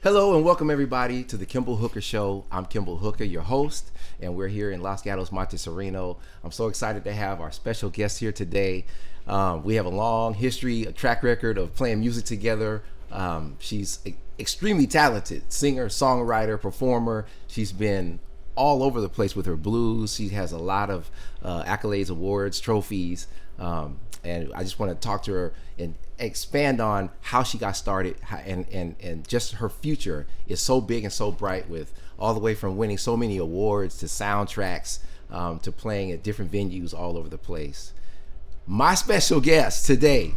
Hello and welcome everybody to the KIMBALL HOOKER Show. I'm KIMBALL HOOKER, your host, and we're here in Los Gatos, Montessorino. I'm so excited to have our special guest here today. We have a long history, a track record of playing music together. She's extremely talented, singer, songwriter, performer. She's been all over the place with her blues. She has a lot of accolades, awards, trophies, and I just want to talk to her and expand on how she got started, and just her future is so big and so bright, with all the way from winning so many awards to soundtracks to playing at different venues all over the place. My special guest today,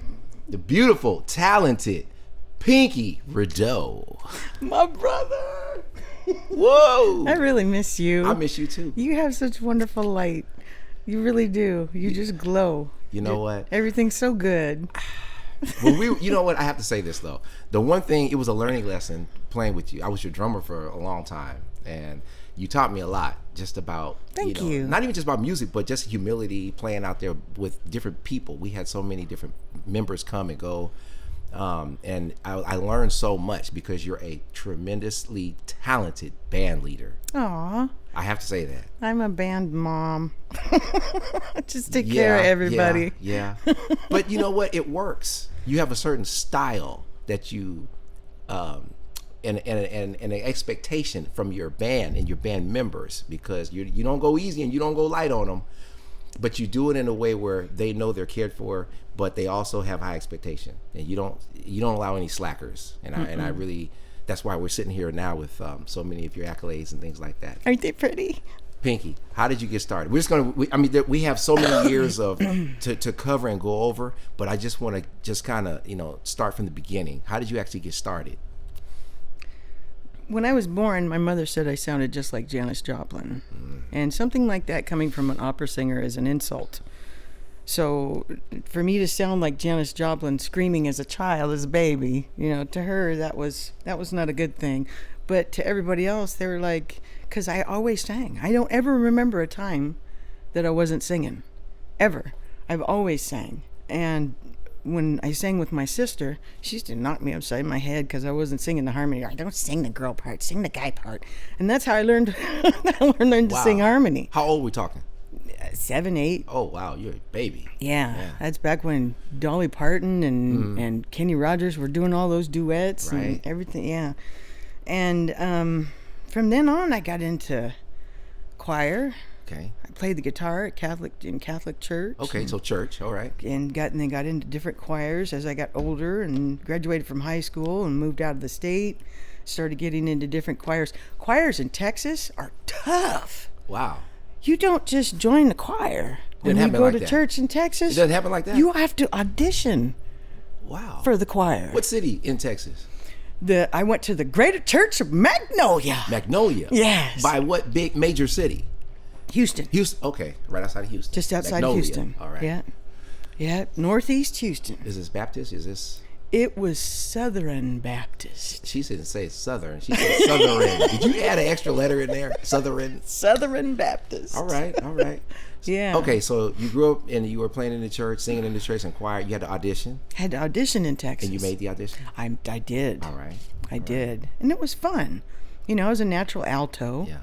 the beautiful, talented Pinkie Rideau. My brother. Whoa. I really miss you. I miss you too. You have such wonderful light. You really do. You just glow. You know what? Everything's so good. You know what? I have to say this though. The one thing, it was a learning lesson playing with you. I was your drummer for a long time, and you taught me a lot just about, Thank you. Not even just about music, but just humility, playing out there with different people. We had so many different members come and go. And I learned so much because you're a tremendously talented band leader. Aw. I have to say that. I'm a band mom. Just take care of everybody. Yeah. But you know what? It works. You have a certain style that you, and an expectation from your band and your band members, because you don't go easy and you don't go light on them, but you do it in a way where they know they're cared for, but they also have high expectation, and you don't allow any slackers. And I really, that's why we're sitting here now with so many of your accolades and things like that. Aren't they pretty? Pinkie, how did you get started? We're just gonna. We have so many years of to cover and go over, but I just want to just kind of start from the beginning. How did you actually get started? When I was born, my mother said I sounded just like Janis Joplin, and something like that coming from an opera singer is an insult. So for me to sound like Janis Joplin screaming as a child, as a baby, to her that was not a good thing. But to everybody else, they were like, because I always sang. I don't ever remember a time that I wasn't singing, ever. I've always sang. And when I sang with my sister, she used to knock me upside my head because I wasn't singing the harmony. I don't sing the girl part, sing the guy part. And that's how I learned to sing harmony. How old are we talking? 7, 8. Oh wow, you're a baby. Yeah. That's back when Dolly Parton and Kenny Rogers were doing all those duets and everything. Yeah. And from then on, I got into choir. Okay. I played the guitar at Catholic church. Okay, so church, all right. And then got into different choirs as I got older, and graduated from high school and moved out of the state. Started getting into different choirs. Choirs in Texas are tough. Wow. You don't just join the choir when you go to church in Texas. It doesn't happen like that? You have to audition. Wow. For the choir. What city in Texas? I went to the Greater Church of Magnolia. Magnolia? Yes. By what big major city? Houston. Okay, right outside of Houston. Just outside Magnolia. of Houston. All right. Yeah, northeast Houston. Is this Baptist? Is this? It was Southern Baptist. She didn't say Southern. She said Southern. Did you add an extra letter in there? Southern? Southern Baptist. All right. Yeah. Okay, so you grew up and you were playing in the church, singing in the church and choir. You had to audition? Had to audition in Texas. And you made the audition? I did. All right. I did. And it was fun. I was a natural alto. Yeah.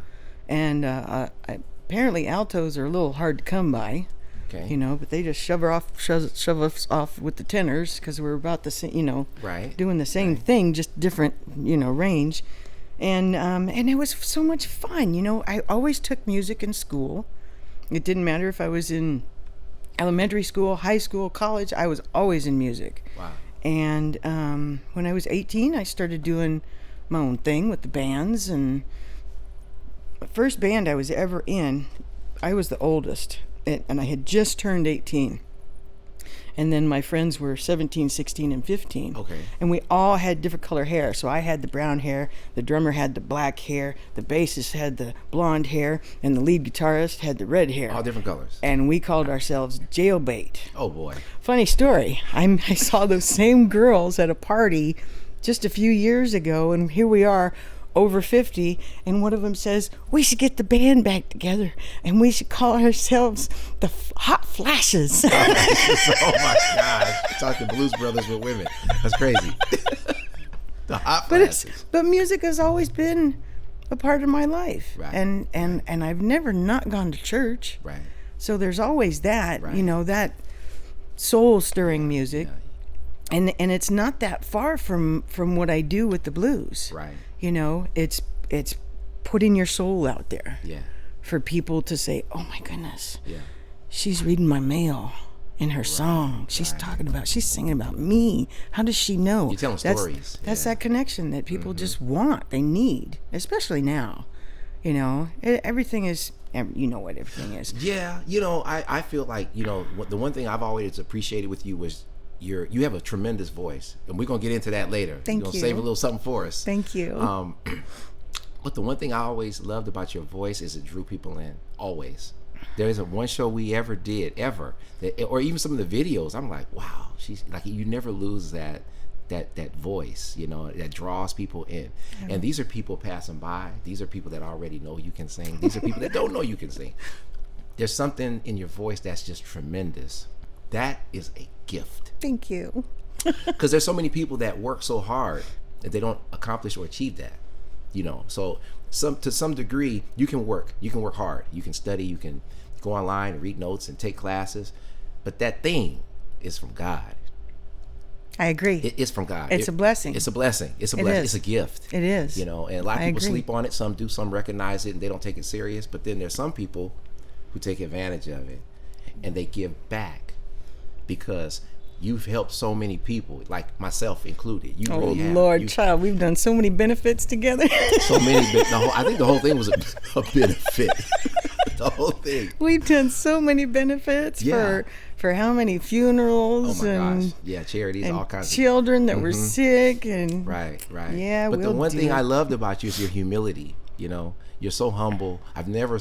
And apparently altos are a little hard to come by. Okay. But they just shove us off with the tenors because we're about the same, doing the same thing, just different, range. And it was so much fun. I always took music in school. It didn't matter if I was in elementary school, high school, college. I was always in music. Wow. And when I was 18, I started doing my own thing with the bands. And the first band I was ever in, I was the oldest. And I had just turned 18. And then my friends were 17, 16, and 15. Okay. And we all had different color hair. So I had the brown hair, the drummer had the black hair, the bassist had the blonde hair, and the lead guitarist had the red hair. All different colors. And we called ourselves Jailbait. Oh, boy. Funny story. I saw those same girls at a party just a few years ago, and here we are, over 50, and one of them says, we should get the band back together and we should call ourselves the Hot Flashes. Oh my gosh. Talking Blues Brothers with women. That's crazy. The hot flashes. But music has always been a part of my life. Right. And I've never not gone to church. Right. So there's always that, Right. you know, that soul stirring music. Yeah. And it's not that far from what I do with the blues. Right. You know, it's putting your soul out there. Yeah. For people to say, "Oh my goodness, Yeah. she's reading my mail in her song. She's she's singing about me. How does she know?" You're telling stories. That's that connection that people just want, they need, especially now. You know, everything is, you know what everything is. Yeah, you know, I feel like, you know, the one thing I've always appreciated with you was you have a tremendous voice, and we're gonna get into that later. Thank You're gonna you. save a little something for us. Thank you. But the one thing I always loved about your voice is it drew people in. Always. There isn't one show we ever did, or even some of the videos. I'm like, wow, she's like, you never lose that voice, you know, that draws people in. Yeah. And these are people passing by. These are people that already know you can sing. These are people that don't know you can sing. There's something in your voice that's just tremendous. That is a gift. Thank you. Because there's so many people that work so hard that they don't accomplish or achieve that. You know, so to some degree, you can work hard, you can study, you can go online and read notes and take classes, but that thing is from God. I agree. It's from God. It's a blessing. It's a blessing. It's a blessing. It's a gift. It is. You know, and a lot of people sleep on it. Some do. Some recognize it and they don't take it serious. But then there's some people who take advantage of it and they give back because you've helped so many people, like myself included. You really have. Lord, child, we've done so many benefits together. So many. I think the whole thing was a benefit. The whole thing. We've done so many benefits for how many funerals gosh. Yeah, charities, and all kinds children that were sick and right. Yeah, but the one thing I loved about you is your humility. You know, you're so humble. I've never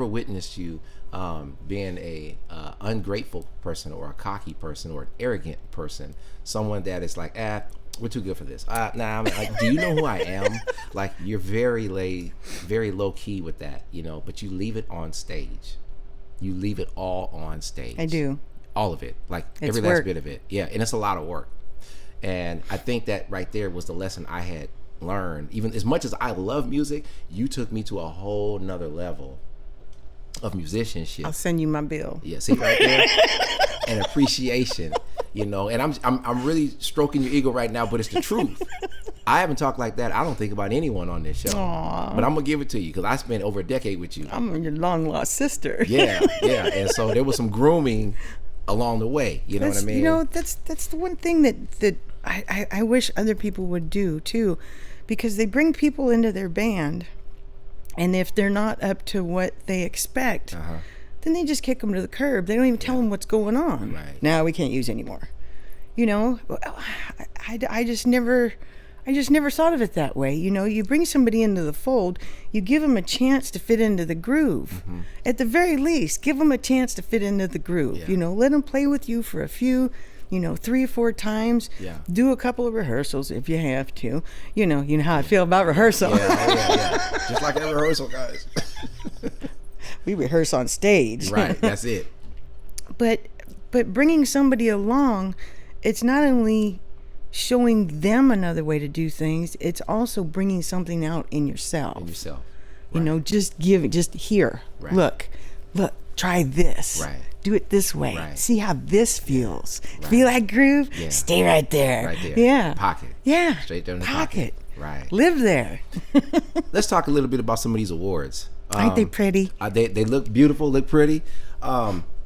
witnessed you being a ungrateful person or a cocky person or an arrogant person, someone that is like, we're too good for this. Do you know who I am? Like, you're very low key with that, you know, but you leave it on stage. You leave it all on stage. I do. All of it, like it's every work. last bit of it. Yeah, and it's a lot of work. And I think that right there was the lesson I had learned. Even as much as I love music, you took me to a whole nother level of musicianship. I'll send you my bill. Yeah, see right there, and appreciation, you know. And I'm really stroking your ego right now, but it's the truth. I haven't talked like that. I don't think about anyone on this show. Aww. But I'm gonna give it to you because I spent over a decade with you. I'm your long lost sister. Yeah. And so there was some grooming along the way. You know what I mean? You know, that's the one thing that I wish other people would do too, because they bring people into their band. And if they're not up to what they expect, then they just kick them to the curb. They don't even tell them what's going on. Right. Now we can't use anymore. You know, I just never thought of it that way. You know, you bring somebody into the fold, you give them a chance to fit into the groove. Mm-hmm. At the very least, give them a chance to fit into the groove. Yeah. You know, let them play with you for a few, 3 or 4 times. Yeah. Do a couple of rehearsals if you have to. You know how I feel about rehearsal. Yeah. Just like that rehearsal, guys. We rehearse on stage. Right, that's it. But bringing somebody along, it's not only showing them another way to do things, it's also bringing something out in yourself. Right. You know, just here. Right. Look, try this. Right. Do it this way. Right. See how this feels. Right. Feel that groove? Yeah. Stay right there. Right there. Yeah. Pocket. Yeah. Straight down the pocket. Right. Live there. Let's talk a little bit about some of these awards. Aren't they pretty? They look beautiful, look pretty.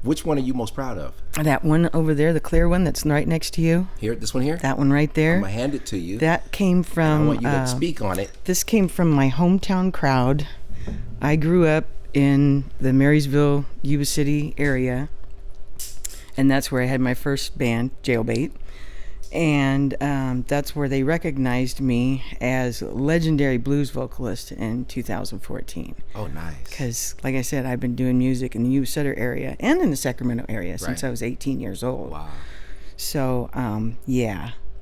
Which one are you most proud of? That one over there, the clear one that's right next to you. Here, this one here? That one right there. I'm going to hand it to you. That came from... I want you to speak on it. This came from my hometown crowd. I grew up in the Marysville, Yuba City area, and that's where I had my first band, Jailbait. And that's where they recognized me as legendary blues vocalist in 2014. Oh, nice. Because, like I said, I've been doing music in the Yuba City area and in the Sacramento area since I was 18 years old. Wow. So,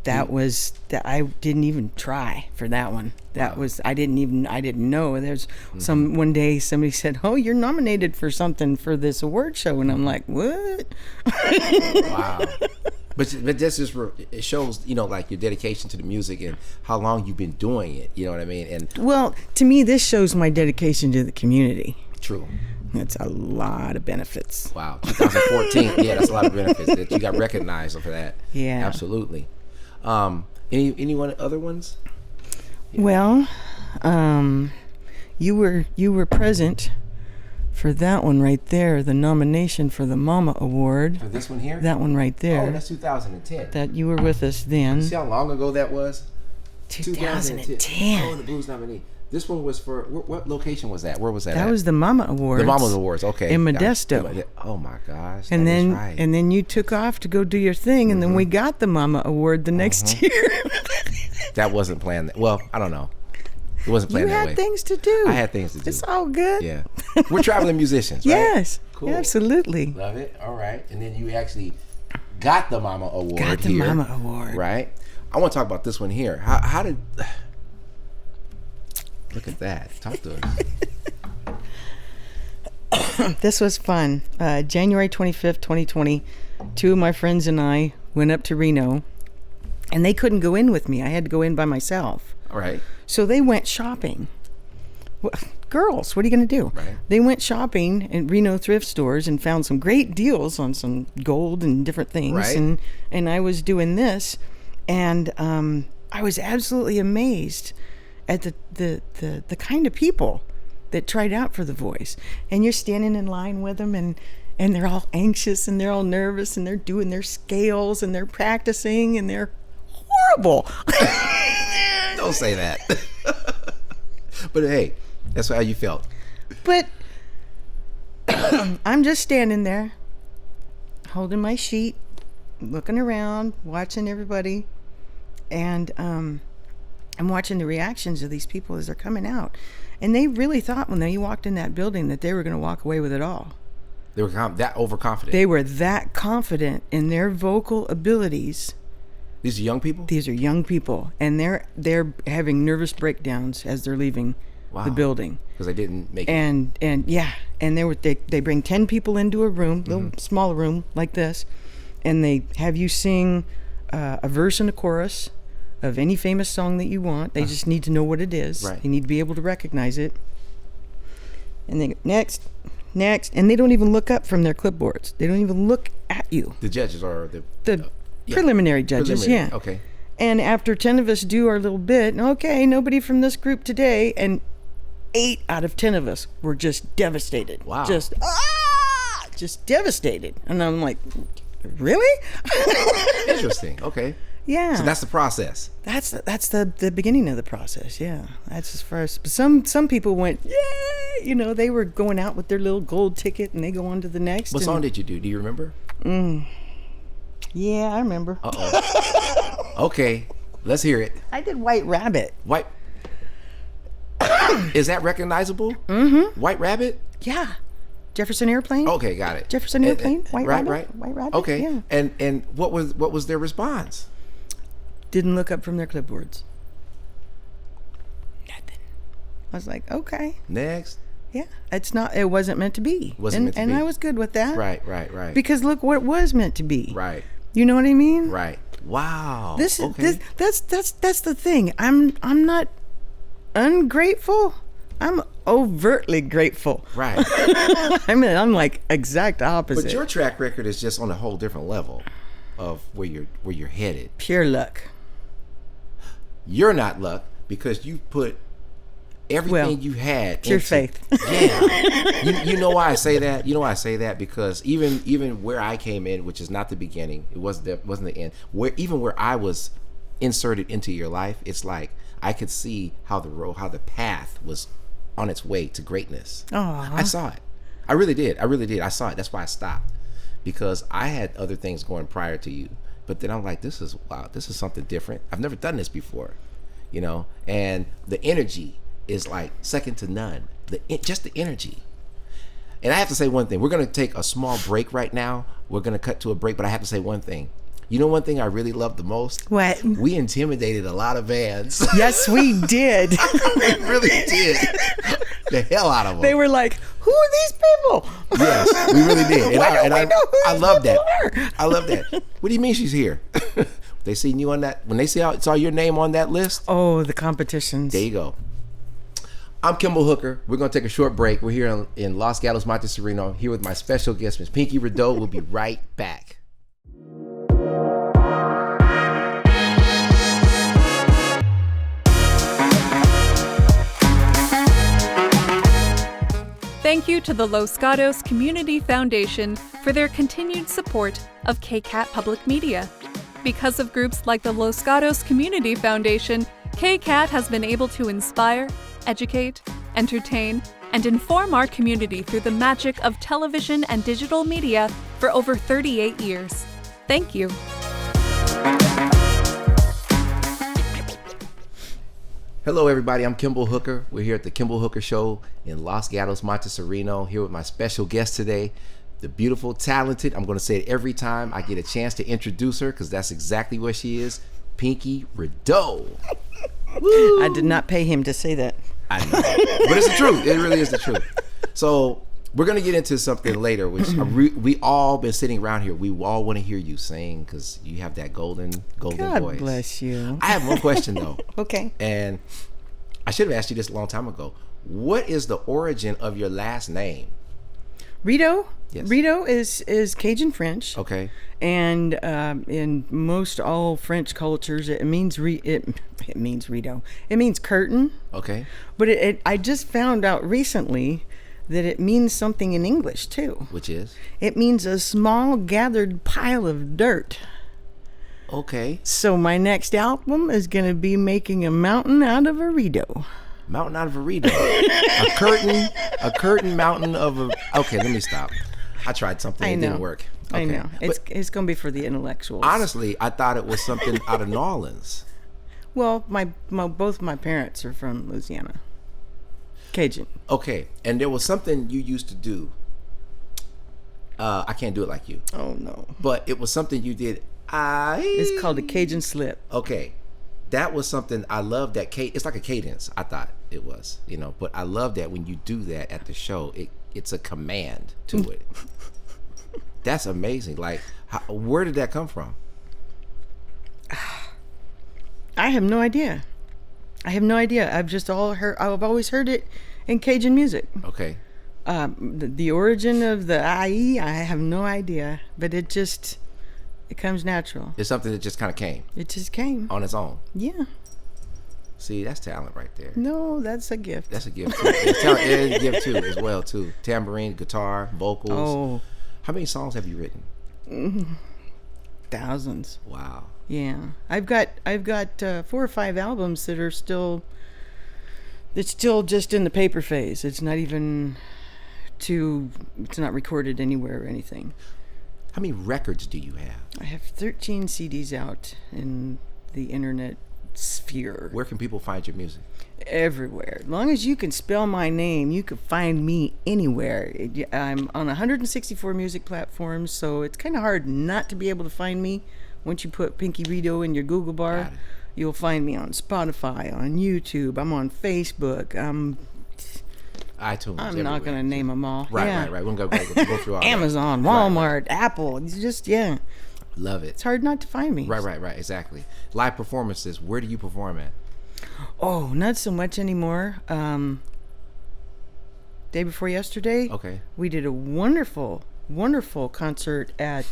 that was that. I didn't even try for that one. That was I didn't know. There's one day somebody said, "Oh, you're nominated for something for this award show," and I'm like, "What?" Wow. But this is it shows, you know, like your dedication to the music and how long you've been doing it. You know what I mean? And well, to me, this shows my dedication to the community. true. That's a lot of benefits. Wow, 2014. Yeah, that's a lot of benefits that you got recognized for that. Yeah, absolutely. Any other ones? Yeah. Well, you were present for that one right there, the nomination for the Mama Award. For this one here? That one right there. Oh, that's 2010. That you were with us then. See how long ago that was? 2010. Oh, the blues nominee. This one was for what location was that? Where was that? That at? was the Mama Awards. The Mama Awards, okay. In Modesto. Oh my gosh. And then right. and then you took off to go do your thing, and then we got the Mama Award the next year. That wasn't planned. Well, I don't know. It wasn't planned that way. You had things to do. I had things to do. It's all good. Yeah. We're traveling musicians, right? Yes. Cool. Absolutely. Love it. All right. And then you actually got the Mama Award. Got the Mama Award. Right. I want to talk about this one here. How did... Look at that. Talk to us. This was fun. January 25th, 2020, two of my friends and I went up to Reno, and they couldn't go in with me. I had to go in by myself. All right. So they went shopping. Well, girls, what are you going to do? Right. They went shopping at Reno thrift stores and found some great deals on some gold and different things. Right. And I was doing this, and I was absolutely amazed at the kind of people that tried out for The Voice. And you're standing in line with them, and they're all anxious and they're all nervous and they're doing their scales and they're practicing and they're horrible. Don't say that. But hey, that's how you felt. But I'm just standing there holding my sheet, looking around, watching everybody, and I'm watching the reactions of these people as they're coming out. And they really thought when they walked in that building that they were going to walk away with it all. They were that overconfident. They were that confident in their vocal abilities. These are young people? These are young people. And they're having nervous breakdowns as they're leaving the building. Because they didn't make it. And yeah. And they bring 10 people into a room, little smaller room like this. And they have you sing a verse and a chorus of any famous song that you want. They just need to know what it is. Right. They need to be able to recognize it. And they go, next. And they don't even look up from their clipboards. They don't even look at you. The judges are the preliminary judges, preliminary. yeah. Okay. And after 10 of us do our little bit, okay, nobody from this group today, and 8 out of 10 of us were just devastated. Wow. Just devastated. And I'm like, really? Interesting. Okay. Yeah. So that's the process. That's the beginning of the process. Yeah. That's as far as some people went, yeah, they were going out with their little gold ticket and they go on to the next. What song did you do? Do you remember? Yeah, I remember. Uh-oh. Okay. Let's hear it. I did White Rabbit. White. Is that recognizable? White Rabbit? Yeah. Jefferson Airplane. Okay, got it. Jefferson Airplane. White Rabbit. Right. White Rabbit. Okay. Yeah. And what was their response? Didn't look up from their clipboards. Nothing. I was like, okay. Next. Yeah. It wasn't meant to be. And I was good with that. Right. Because look what was meant to be. Right. You know what I mean? Right. Wow. That's the thing. I'm not ungrateful. I'm overtly grateful. Right. I'm like exact opposite. But your track record is just on a whole different level of where you're headed. Pure luck. You're not luck because you put everything you had pure faith. Yeah. You know why I say that? You know why I say that? Because even where I came in, which is not the beginning, it wasn't the end. Where I was inserted into your life, it's like I could see how the path was on its way to greatness. Aww. I saw it. I really did. I saw it. That's why I stopped, because I had other things going prior to you. But then I'm like, this is something different. I've never done this before, and the energy is like second to none. Just the energy. And I have to say one thing. We're going to take a small break right now. We're going to cut to a break, but I have to say one thing. You know one thing I really loved the most? What? We intimidated a lot of bands. Yes, we did. We really did. the hell out of them. They were like, "Who are these people?" Yes, we really did. And I love that. Are? I love that. What do you mean she's here? They seen you on that when they saw your name on that list. Oh, the competitions. There you go. I'm Kimball Hooker. We're gonna take a short break. We're here in Los Gatos, Monte Sereno, here with my special guest, Miss Pinkie Rideau. We'll be right back. Thank you to the Los Gatos Community Foundation for their continued support of KCAT Public Media. Because of groups like the Los Gatos Community Foundation, KCAT has been able to inspire, educate, entertain, and inform our community through the magic of television and digital media for over 38 years. Thank you. Hello, everybody. I'm Kimball Hooker. We're here at the Kimball Hooker Show in Los Gatos, Monte Sereno, here with my special guest today, the beautiful, talented, I'm going to say it every time I get a chance to introduce her because that's exactly what she is, Pinkie Rideau. Woo. I did not pay him to say that. I know. But it's the truth. It really is the truth. So we're going to get into something later, which we all been sitting around here. We all want to hear you sing because you have that golden God voice. God bless you. I have one question, though. Okay. And I should have asked you this a long time ago. What is the origin of your last name? Rideau? Yes. Rideau is Cajun French. Okay. And in most all French cultures, it means it means Rideau. It means curtain. Okay. But I just found out recently that it means something in English too. Which is? It means a small gathered pile of dirt. Okay. So my next album is going to be making a mountain out of a Rideau. Mountain out of a Rideau. a curtain mountain of a... Okay, let me stop. I tried something. It didn't work. Okay. I know. It's going to be for the intellectuals. Honestly, I thought it was something out of New Orleans. Well, both my parents are from Louisiana. Cajun. Okay, and there was something you used to do. I can't do it like you. Oh, no. But it was something you did. It's called a Cajun slip. Okay. That was something I love. It's like a cadence. I thought it was, but I love that when you do that at the show, it's a command to it. That's amazing. Like, where did that come from? I have no idea. I've always heard it in Cajun music. Okay. The origin of the I have no idea, but it comes natural. It's something that just kind of came. It just came. On its own. Yeah. See, that's talent right there. No, that's a gift. That's a gift too. It's talent and a gift too, as well too. Tambourine, guitar, vocals. Oh. How many songs have you written? Thousands. Wow. Yeah. I've got 4 or 5 albums that are still just in the paper phase. It's not recorded anywhere or anything. How many records do you have? I have 13 CDs out in the internet sphere. Where can people find your music? Everywhere. As long as you can spell my name, you can find me anywhere. I'm on 164 music platforms, so it's kind of hard not to be able to find me. Once you put Pinkie Rideau in your Google bar, you'll find me on Spotify, on YouTube. I'm on Facebook. iTunes. I'm not going to name them all. Right. We're going to go through all Amazon, that. Walmart, Apple. It's just, yeah. Love it. It's hard not to find me. Right. Exactly. Live performances. Where do you perform at? Oh, not so much anymore. Day before yesterday, okay, we did a wonderful concert at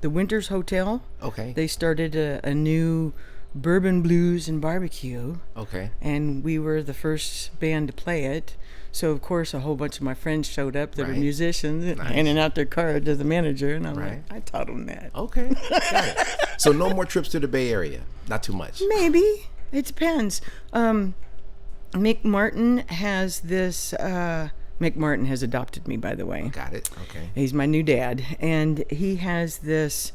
the Winters Hotel. Okay. They started a new bourbon, blues, and barbecue. Okay. And we were the first band to play it. So, of course, a whole bunch of my friends showed up that were musicians, handing out their card to the manager. And I'm like, I taught them that. Okay. Got it. So no more trips to the Bay Area? Not too much? Maybe. It depends. Mick Martin has this... Mick Martin has adopted me, by the way. Got it. Okay. He's my new dad. And he has this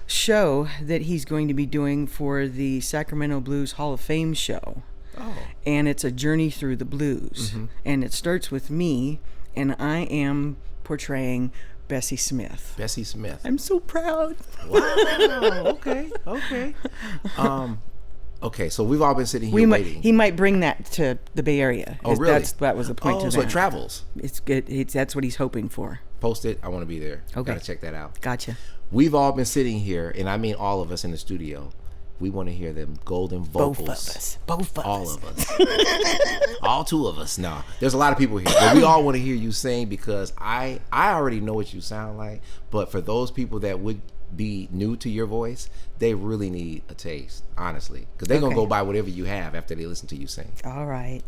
show that he's going to be doing for the Sacramento Blues Hall of Fame show. Oh. And it's a journey through the blues. Mm-hmm. And it starts with me, and I am portraying Bessie Smith. Bessie Smith. I'm so proud. Wow. Okay. Okay, so we've all been sitting here waiting. He might bring that to the Bay Area. Oh, really? That was the point to so that. it travels. It's good. That's what he's hoping for. Post it. I want to be there. Okay. Gotta check that out. Gotcha. We've all been sitting here, and I mean all of us in the studio. We want to hear them golden vocals. Both of us. All of us. All two of us. No, there's a lot of people here, but we all want to hear you sing because I already know what you sound like. But for those people that would be new to your voice, they really need a taste, honestly, because they're gonna go by whatever you have after they listen to you sing. All right.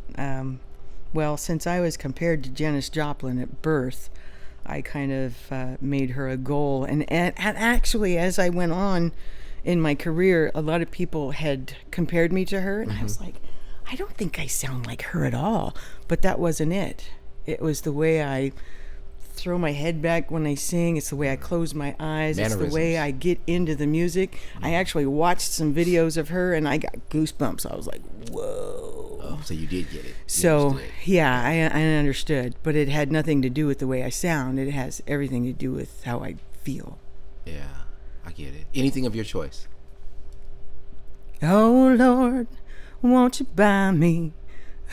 Well, since I was compared to Janis Joplin at birth, I kind of made her a goal, and actually, as I went on in my career, a lot of people had compared me to her, and I was like, I don't think I sound like her at all. But that wasn't it. It was the way I throw my head back when I sing. It's the way I close my eyes. It's the way I get into the music. I actually watched some videos of her, and I got goosebumps. I was like, whoa. Oh, so you did get it. So, yeah, I understood. But it had nothing to do with the way I sound. It has everything to do with how I feel. Yeah. I get it. Anything of your choice. Oh, Lord, won't you buy me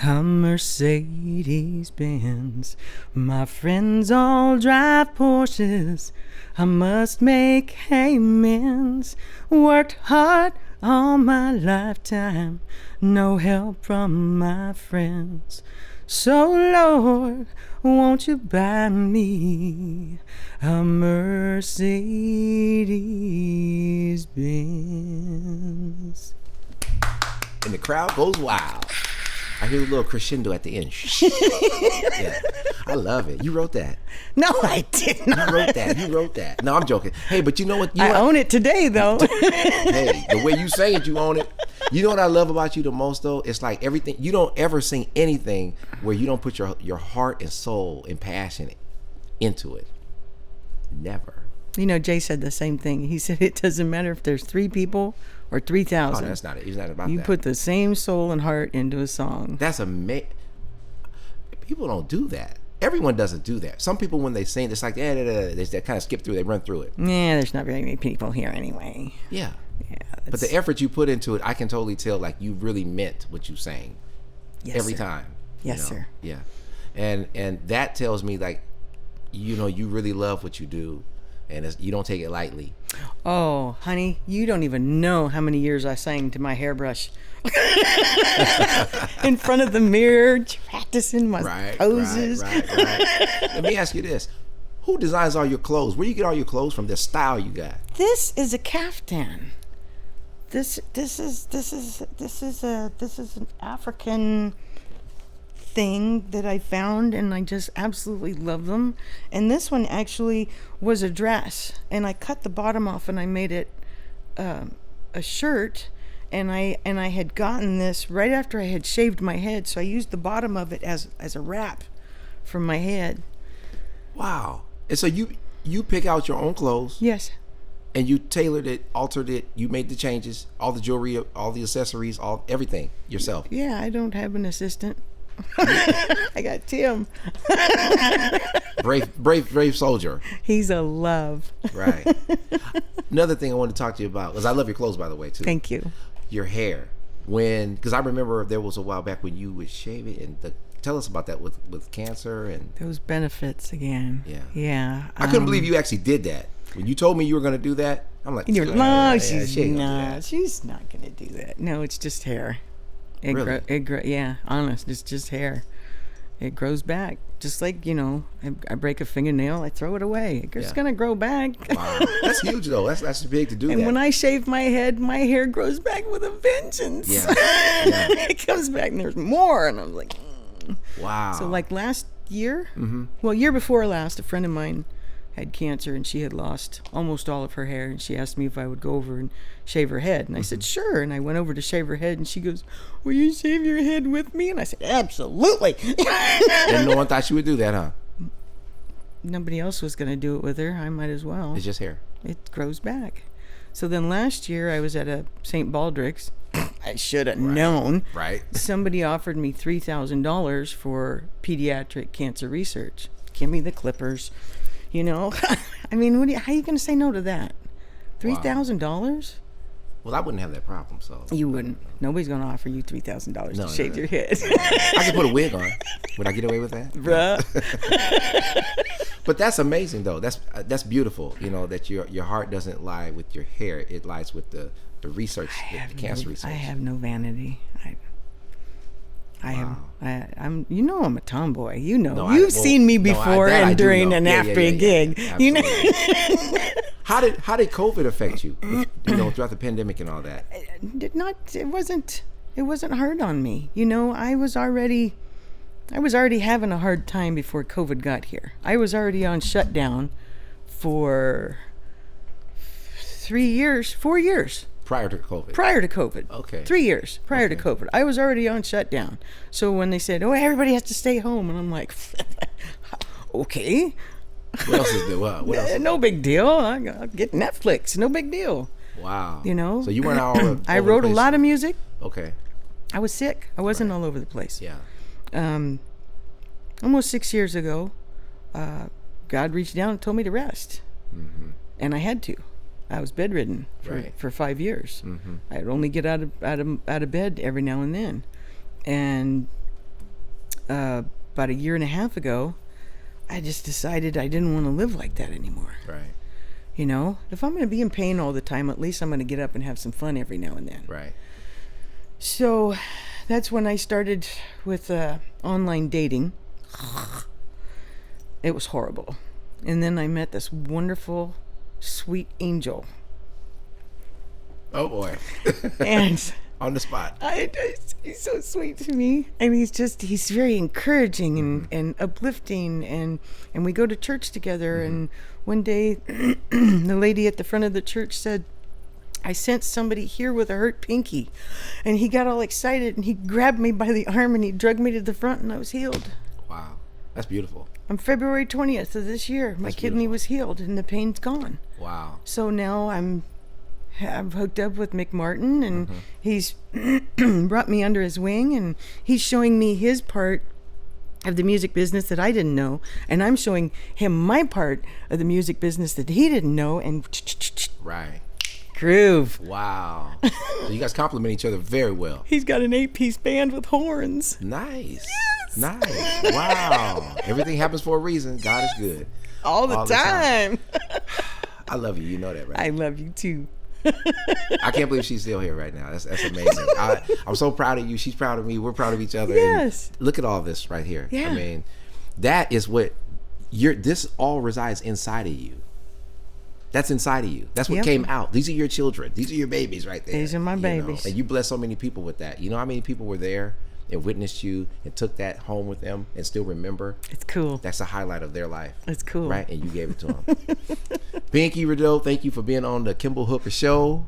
a Mercedes Benz? My friends all drive Porsches. I must make amends. Worked hard all my lifetime. No help from my friends. So, Lord, won't you buy me a Mercedes Benz? And the crowd goes wild. I hear a little crescendo at the end. Yeah, I love it. You wrote that. No, I did not. You wrote that. No, I'm joking. Hey, but you know what? I own it today, though. Hey, the way you say it, you own it. You know what I love about you the most, though? It's like everything. You don't ever sing anything where you don't put your heart and soul and passion into it. Never. You know, Jay said the same thing. He said it doesn't matter if there's 3 people or 3,000. Oh, that's not it. He's not about you that. put the same soul and heart into a song. That's amazing. People don't do that. Everyone doesn't do that. Some people, when they sing, it's like, they kind of skip through. They run through it. Yeah, there's not very many people here anyway. Yeah. Yeah. But the effort you put into it, I can totally tell, like, you really meant what you sang. Yes, every sir. time. Yes, sir. Yeah. And that tells me, like, you know, you really love what you do, and you don't take it lightly. Oh, honey, you don't even know how many years I sang to my hairbrush. In front of the mirror, practicing my poses. Right. Let me ask you this. Who designs all your clothes? Where do you get all your clothes from? This style you got? This is a caftan. This is an African thing that I found, and I just absolutely love them. And this one actually was a dress, and I cut the bottom off and I made it a shirt. And I had gotten this right after I had shaved my head, so I used the bottom of it as a wrap for my head. Wow. And so you pick out your own clothes. Yes. And you tailored it, altered it, you made the changes, all the jewelry, all the accessories, everything yourself. Yeah, I don't have an assistant. I got Tim. brave soldier. He's a love. Right. Another thing I wanted to talk to you about, because I love your clothes, by the way, too. Thank you. Your hair. Because I remember there was a while back when you would shave it, and tell us about that with cancer and those benefits again. Yeah. I couldn't believe you actually did that. When you told me you were going to do that, I'm like, she's not going to do that. No, it's just hair. Really? Honest, it's just hair. It grows back. Just like, I break a fingernail, I throw it away. It's going to grow back. Wow. That's huge, though. That's big to do and that. when I shave my head, my hair grows back with a vengeance. Yeah. It comes back and there's more. And I'm like, wow. So like last year, year before last, a friend of mine had cancer and she had lost almost all of her hair, and she asked me if I would go over and shave her head, and I said sure, and I went over to shave her head, and she goes, will you shave your head with me? And I said absolutely. And no one thought she would do that, huh? Nobody else was going to do it with her. I might as well. It's just hair. It grows back. So then last year I was at a St. Baldrick's. I should have known. Right. Somebody offered me $3,000 for pediatric cancer research. Give me the clippers. I mean, how are you going to say no to that? $3,000? Well, I wouldn't have that problem, so. You wouldn't. Nobody's going to offer you $3,000 to shave your head. I could put a wig on. Would I get away with that? Bruh. But that's amazing, though. That's beautiful, you know, that your heart doesn't lie with your hair. It lies with the research, the cancer research. I have no vanity. Wow. I'm you know I'm a tomboy. You know. No, You've seen me before and during and after a gig. Absolutely. You know. How did COVID affect you? You know, throughout the pandemic and all that. It wasn't hard on me. You know, I was already having a hard time before COVID got here. I was already on shutdown for 4 years. Prior to COVID. Okay. 3 years prior to COVID. I was already on shutdown. So when they said, "Oh, everybody has to stay home," and I'm like, okay. What else is there? What else? No big deal. I'll get Netflix. No big deal. Wow. You know. So you weren't all over I wrote a lot of music. Okay. I was sick. I wasn't all over the place. Yeah. Almost 6 years ago, God reached down and told me to rest, and I had to. I was bedridden for 5 years. I'd only get out of bed every now and then, and about a year and a half ago, I just decided I didn't want to live like that anymore. Right. You know, if I'm going to be in pain all the time, at least I'm going to get up and have some fun every now and then. Right. So that's when I started with online dating. It was horrible. And then I met this wonderful, sweet angel. Oh boy. And on the spot. He's so sweet to me. And he's very encouraging and uplifting. And we go to church together. And one day, the lady at the front of the church said, "I sent somebody here with a hurt pinky." And he got all excited and he grabbed me by the arm and he dragged me to the front and I was healed. Wow. That's beautiful. On February 20th of this year, my kidney was healed and the pain's gone. Wow. So now I'm hooked up with Mick Martin, and he's brought me under his wing, and he's showing me his part of the music business that I didn't know, and I'm showing him my part of the music business that he didn't know, and right. Groove. Wow. So you guys complement each other very well. He's got an 8-piece band with horns. Nice. Yes. Nice. Wow. Everything happens for a reason. God is good. All the time. I love you. You know that, right? I love you too. I can't believe she's still here right now. That's amazing. I'm so proud of you. She's proud of me. We're proud of each other. Yes. And look at all this right here. Yeah. I mean, that is what this all resides inside of you. That's inside of you. That's what came out. These are your children. These are your babies right there. These are my babies. And you bless so many people with that. You know how many people were there and witnessed you and took that home with them and still remember? It's cool. That's a highlight of their life. It's cool. Right? And you gave it to them. Pinkie Rideau, thank you for being on the KIMBALL HOOKER Show.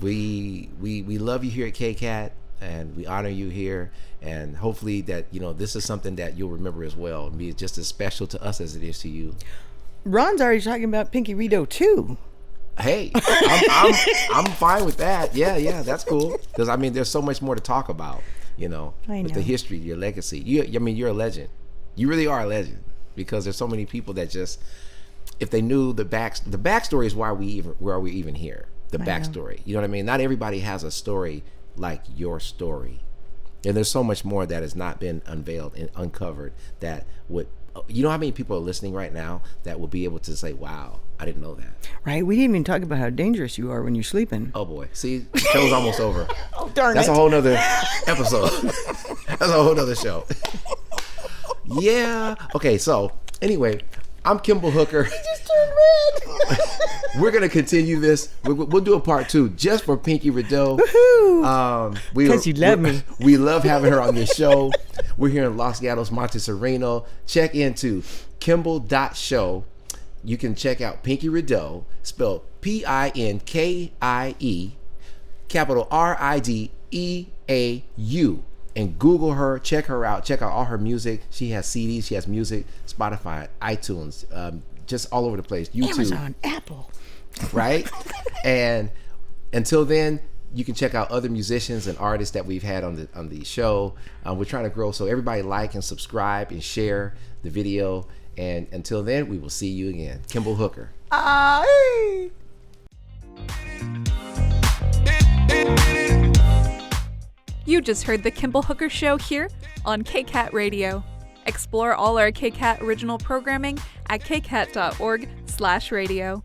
We love you here at KCAT, and we honor you here. And hopefully that, this is something that you'll remember as well. And be just as special to us as it is to you. Ron's already talking about Pinkie Rideau too. Hey, I'm fine with that. Yeah, that's cool. Because there's so much more to talk about. I know. With the history, your legacy. You're a legend. You really are a legend, because there's so many people that just, if they knew the backstory is why we're even here. The backstory. You know what I mean? Not everybody has a story like your story, and there's so much more that has not been unveiled and uncovered that would. You know how many people are listening right now that will be able to say, "Wow, I didn't know that." Right? We didn't even talk about how dangerous you are when you're sleeping. Oh boy, see, the show's almost over. Oh darn That's it! a whole nother episode. That's a whole nother show. Yeah. Okay. So anyway, I'm KIMBALL Hooker. He just turned red. We're gonna continue this. We'll do a part 2 just for Pinkie Rideau. Woohoo! Because you love me. We love having her on this show. We're here in Los Gatos, Montessorino. Check into kimball.show. You can check out Pinkie Rideau, spelled Pinkie, capital Rideau, and Google her. Check her out. Check out all her music. She has CDs. She has music. Spotify, iTunes, just all over the place. YouTube, Amazon, Apple. Right? And until then, you can check out other musicians and artists that we've had on the show. We're trying to grow, so everybody like and subscribe and share the video. And until then, we will see you again. KIMBALL Hooker. Hey. You just heard the Kimball Hooker Show here on KCAT Radio. Explore all our KCAT original programming at kcat.org/radio.